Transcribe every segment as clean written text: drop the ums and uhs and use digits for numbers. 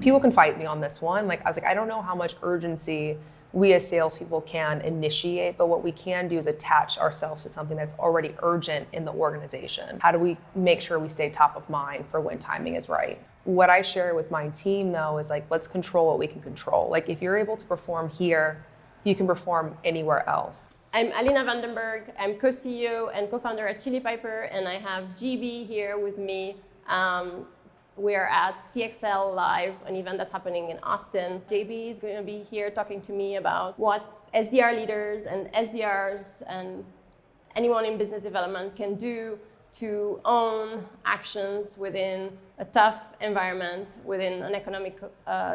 People can fight me on this one. I was like, I don't know how much urgency we as salespeople can initiate, but what we can do is attach ourselves to something that's already urgent in the organization. How do we make sure we stay top of mind for when timing is right? What I share with my team though is let's control what we can control. If you're able to perform here, you can perform anywhere else. I'm Alina Vandenberghe. I'm co-CEO and co-founder at Chili Piper, and I have GB here with me. We're at CXL Live, an event that's happening in Austin. JB is going to be here talking to me about what SDR leaders and SDRs and anyone in business development can do to own actions within a tough environment, within an economic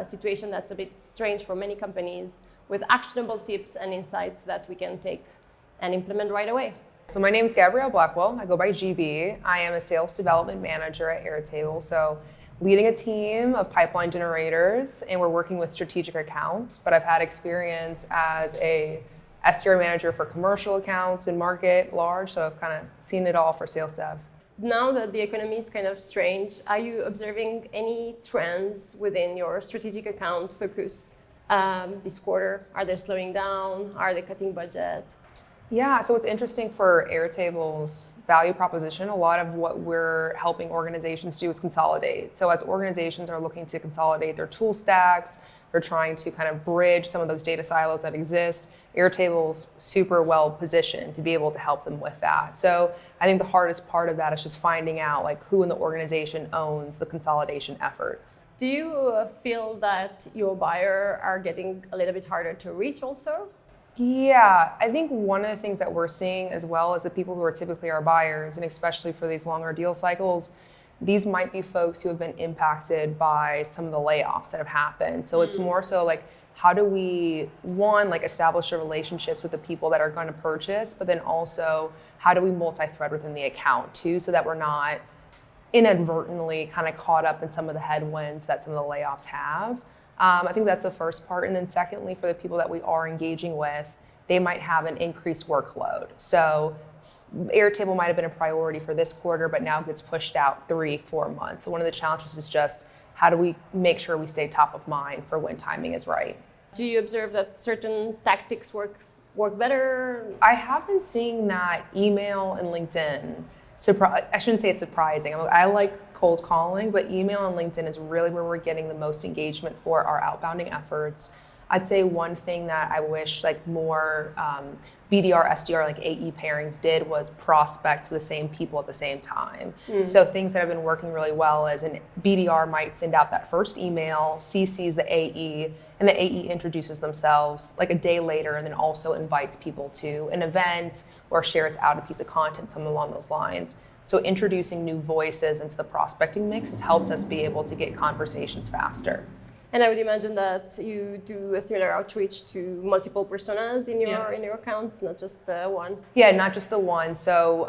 situation that's a bit strange for many companies, with actionable tips and insights that we can take and implement right away. So my name is Gabrielle Blackwell. I go by GB. I am a sales development manager at Airtable. So leading a team of pipeline generators, and we're working with strategic accounts, but I've had experience as a SDR manager for commercial accounts, mid-market, large, so I've kind of seen it all for sales dev. Now that the economy is kind of strange, are you observing any trends within your strategic account focus this quarter? Are they slowing down? Are they cutting budget? Yeah, so it's interesting for Airtable's value proposition. A lot of what we're helping organizations do is consolidate. So as organizations are looking to consolidate their tool stacks, they're trying to kind of bridge some of those data silos that exist. Airtable's super well positioned to be able to help them with that. So I think the hardest part of that is just finding out who in the organization owns the consolidation efforts. Do you feel that your buyer are getting a little bit harder to reach also? Yeah, I think one of the things that we're seeing as well is the people who are typically our buyers, and especially for these longer deal cycles, these might be folks who have been impacted by some of the layoffs that have happened. So it's more so how do we, one, establish the relationships with the people that are going to purchase, but then also how do we multi-thread within the account too, so that we're not inadvertently kind of caught up in some of the headwinds that some of the layoffs have. I think that's the first part. And then secondly, for the people that we are engaging with, they might have an increased workload. So Airtable might have been a priority for this quarter, but now gets pushed out 3-4 months. So one of the challenges is just how do we make sure we stay top of mind for when timing is right. Do you observe that certain tactics work better? I have been seeing that email and LinkedIn. I shouldn't say it's surprising. I like cold calling, but email and LinkedIn is really where we're getting the most engagement for our outbounding efforts. I'd say one thing that I wish more BDR, SDR, AE pairings did was prospect to the same people at the same time. So things that have been working really well is an BDR might send out that first email, CCs the AE, and the AE introduces themselves a day later and then also invites people to an event or shares out a piece of content, something along those lines. So introducing new voices into the prospecting mix has helped us be able to get conversations faster. And I would imagine that you do a similar outreach to multiple personas in your accounts, not just the one. Yeah, not just the one. So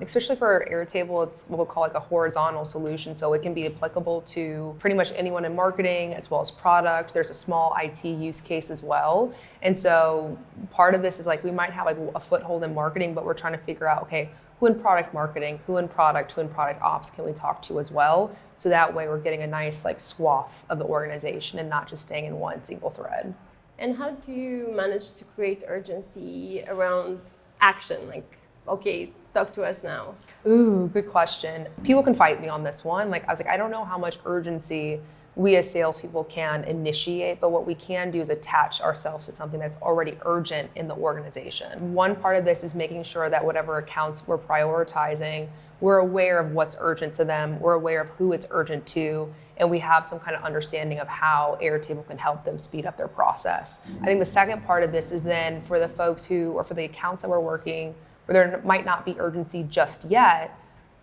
especially for Airtable, it's what we'll call a horizontal solution. So it can be applicable to pretty much anyone in marketing as well as product. There's a small IT use case as well. And so part of this is we might have a foothold in marketing, but we're trying to figure out, okay, who in product marketing, who in product ops can we talk to as well? So that way we're getting a nice swath of the organization and not just staying in one single thread. And how do you manage to create urgency around action? Okay, talk to us now. Ooh, good question. People can fight me on this one. I was I don't know how much urgency we as salespeople can initiate, but what we can do is attach ourselves to something that's already urgent in the organization. One part of this is making sure that whatever accounts we're prioritizing, we're aware of what's urgent to them, we're aware of who it's urgent to, and we have some kind of understanding of how Airtable can help them speed up their process. I think the second part of this is then for the folks or for the accounts that we're working, where there might not be urgency just yet,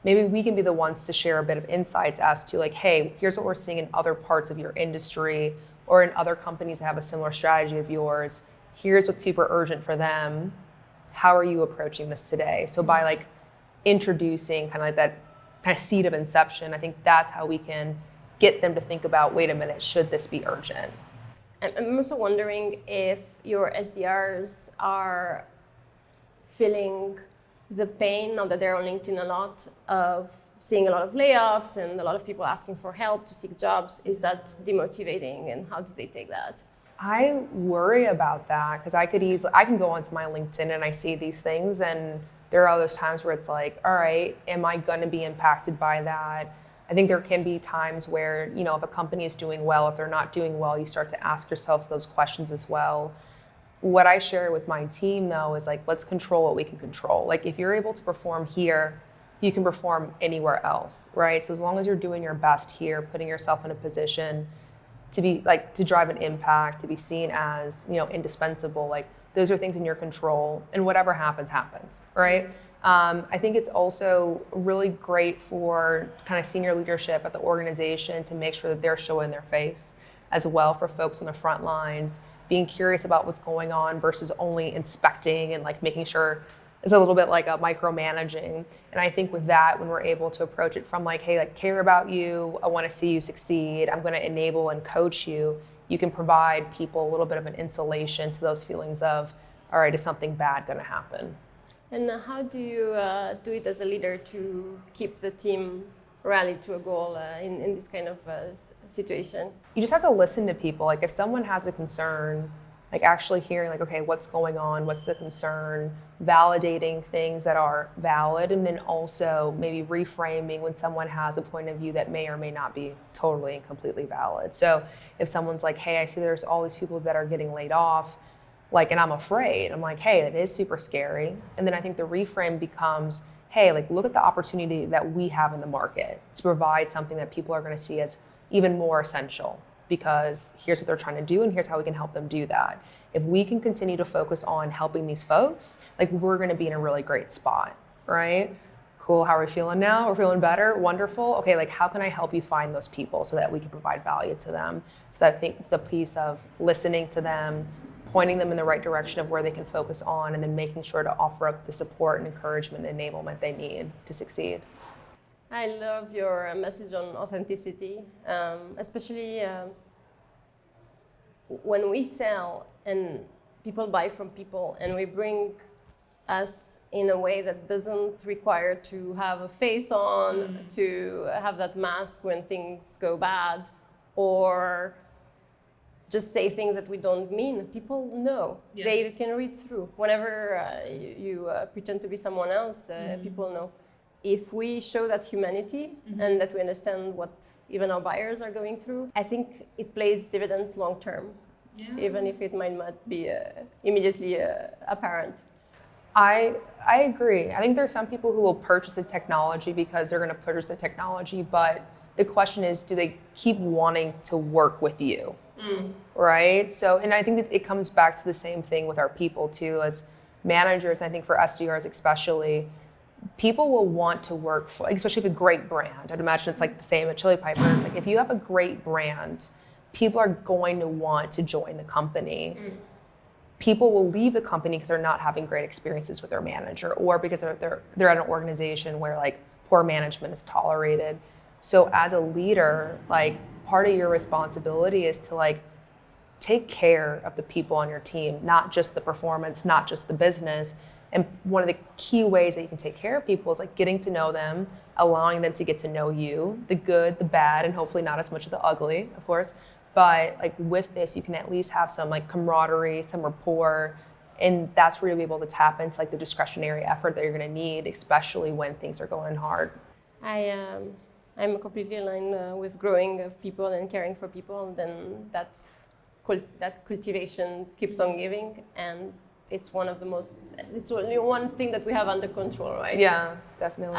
maybe we can be the ones to share a bit of insights as to hey, here's what we're seeing in other parts of your industry or in other companies that have a similar strategy of yours. Here's what's super urgent for them. How are you approaching this today? So by introducing that seed of inception, I think that's how we can get them to think about, wait a minute, should this be urgent? I'm also wondering if your SDRs are feeling the pain, now that they're on LinkedIn a lot, of seeing a lot of layoffs and a lot of people asking for help to seek jobs? Is that demotivating, and how do they take that? I worry about that because I can go onto my LinkedIn and I see these things, and there are those times where it's like, all right, am I going to be impacted by that? I think there can be times where, you know, if a company is doing well, if they're not doing well, you start to ask yourselves those questions as well. What I share with my team though is like, let's control what we can control. Like if you're able to perform here, you can perform anywhere else, right? So as long as you're doing your best here, putting yourself in a position to be like, to drive an impact, to be seen as, you know, indispensable, like those are things in your control, and whatever happens, happens, right? I think it's also really great for kind of senior leadership at the organization to make sure that they're showing their face as well, for folks on the front lines, being curious about what's going on versus only inspecting and like making sure. It's a little bit like a micromanaging. And I think with that, when we're able to approach it from like, hey, like care about you, I want to see you succeed, I'm going to enable and coach you, you can provide people a little bit of an insulation to those feelings of, all right, is something bad going to happen? And how do you do it as a leader to keep the team rallied to a goal in this kind of situation? You just have to listen to people. Like if someone has a concern, like actually hearing like, okay, what's going on? What's the concern? Validating things that are valid, and then also maybe reframing when someone has a point of view that may or may not be totally and completely valid. So if someone's like, hey, I see there's all these people that are getting laid off, like, and I'm afraid, I'm like, hey, that is super scary. And then I think the reframe becomes, hey, like look at the opportunity that we have in the market to provide something that people are going to see as even more essential, because here's what they're trying to do and here's how we can help them do that. If we can continue to focus on helping these folks, like we're going to be in a really great spot, right? Cool, how are we feeling now? We're feeling better, wonderful. Okay, like how can I help you find those people so that we can provide value to them? So that I think the piece of listening to them, pointing them in the right direction of where they can focus on, and then making sure to offer up the support and encouragement and enablement they need to succeed. I love your message on authenticity, especially when we sell and people buy from people, and we bring us in a way that doesn't require to have a face on, to have that mask when things go bad, or just say things that we don't mean. People know. Yes. They can read through. Whenever you pretend to be someone else, people know. If we show that humanity and that we understand what even our buyers are going through, I think it plays dividends long term, even if it might not be immediately apparent. I agree. I think there's some people who will purchase the technology because they're going to purchase the technology, but the question is, do they keep wanting to work with you? Right? So, and I think that it comes back to the same thing with our people too, as managers. I think for SDRs especially, people will want to work for, especially if a great brand. I'd imagine it's like the same at Chili Piper. It's like if you have a great brand, people are going to want to join the company. People will leave the company because they're not having great experiences with their manager, or because they're at an organization where like poor management is tolerated. So as a leader, like part of your responsibility is to like take care of the people on your team, not just the performance, not just the business. And one of the key ways that you can take care of people is like getting to know them, allowing them to get to know you, the good, the bad, and hopefully not as much of the ugly, of course. But like with this, you can at least have some like camaraderie, some rapport, and that's where you'll be able to tap into like the discretionary effort that you're going to need, especially when things are going hard. I'm completely aligned with growing of people and caring for people. Then that cultivation keeps on giving, and it's one of the most. It's only one thing that we have under control, right? Yeah, definitely.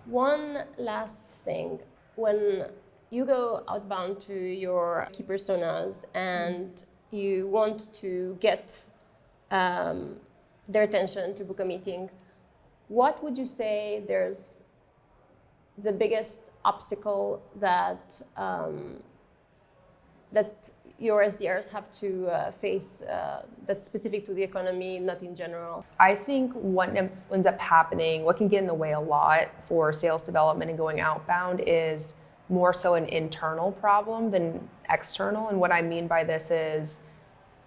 One last thing, when you go outbound to your key personas and you want to get their attention to book a meeting, what would you say there's the biggest obstacle that that your SDRs have to face that's specific to the economy, not in general? I think what ends up happening, what can get in the way a lot for sales development and going outbound is more so an internal problem than external. And what I mean by this is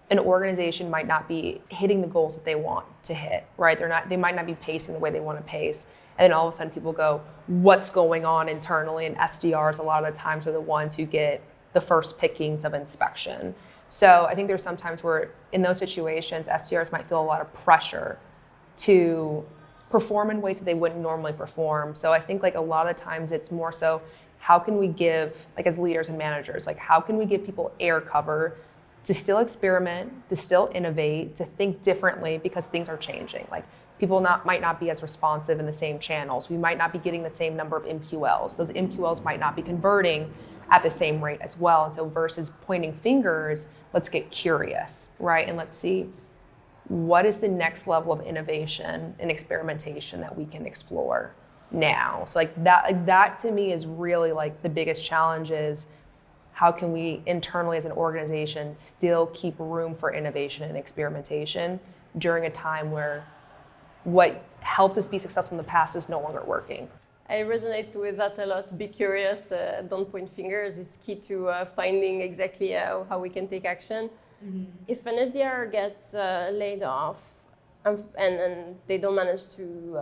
an organization might not be hitting the goals that they want to hit, right? They might not be pacing the way they want to pace. And then all of a sudden people go, what's going on internally? And SDRs a lot of the times are the ones who get the first pickings of inspection. So I think there's sometimes where in those situations, SDRs might feel a lot of pressure to perform in ways that they wouldn't normally perform. So I think like a lot of the times it's more so, how can we give, like as leaders and managers, like how can we give people air cover to still experiment, to still innovate, to think differently because things are changing. Like people might not be as responsive in the same channels. We might not be getting the same number of MQLs. Those MQLs might not be converting at the same rate as well. And so versus pointing fingers, let's get curious, right? And let's see what is the next level of innovation and experimentation that we can explore now. So like that to me is really like the biggest challenge is how can we internally as an organization still keep room for innovation and experimentation during a time where what helped us be successful in the past is no longer working. I resonate with that a lot. Be curious, don't point fingers is key to finding exactly how we can take action. Mm-hmm. If an SDR gets laid off and they don't manage to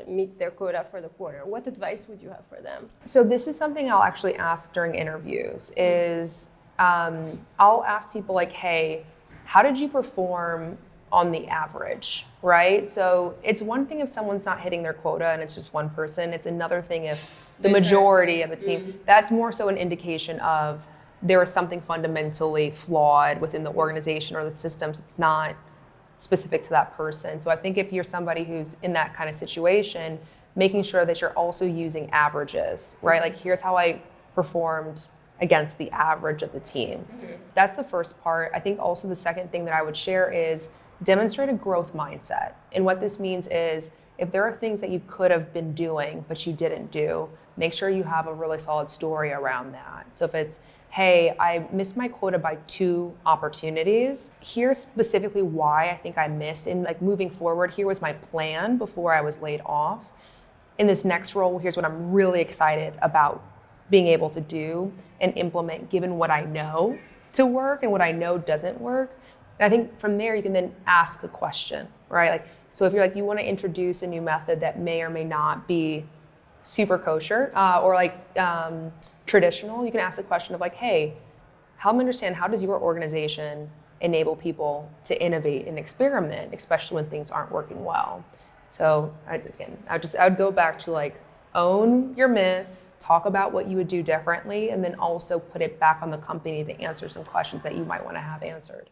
meet their quota for the quarter, what advice would you have for them? So this is something I'll actually ask during interviews is I'll ask people like, hey, how did you perform on the average, right? So it's one thing if someone's not hitting their quota and it's just one person. It's another thing if the majority of the team, mm-hmm. That's more so an indication of there is something fundamentally flawed within the organization or the systems. It's not specific to that person. So I think if you're somebody who's in that kind of situation, making sure that you're also using averages, right? Like here's how I performed against the average of the team. Mm-hmm. That's the first part. I think also the second thing that I would share is demonstrate a growth mindset. And what this means is if there are things that you could have been doing but you didn't do, make sure you have a really solid story around that. So if it's, hey, I missed my quota by 2 opportunities. Here's specifically why I think I missed. And like moving forward, here was my plan before I was laid off. In this next role, here's what I'm really excited about being able to do and implement given what I know to work and what I know doesn't work. And I think from there, you can then ask a question, right? Like, so if you're like, you want to introduce a new method that may or may not be super kosher or like traditional, you can ask the question of like, hey, help me understand, how does your organization enable people to innovate and experiment, especially when things aren't working well? So I would go back to like, own your miss, talk about what you would do differently, and then also put it back on the company to answer some questions that you might want to have answered.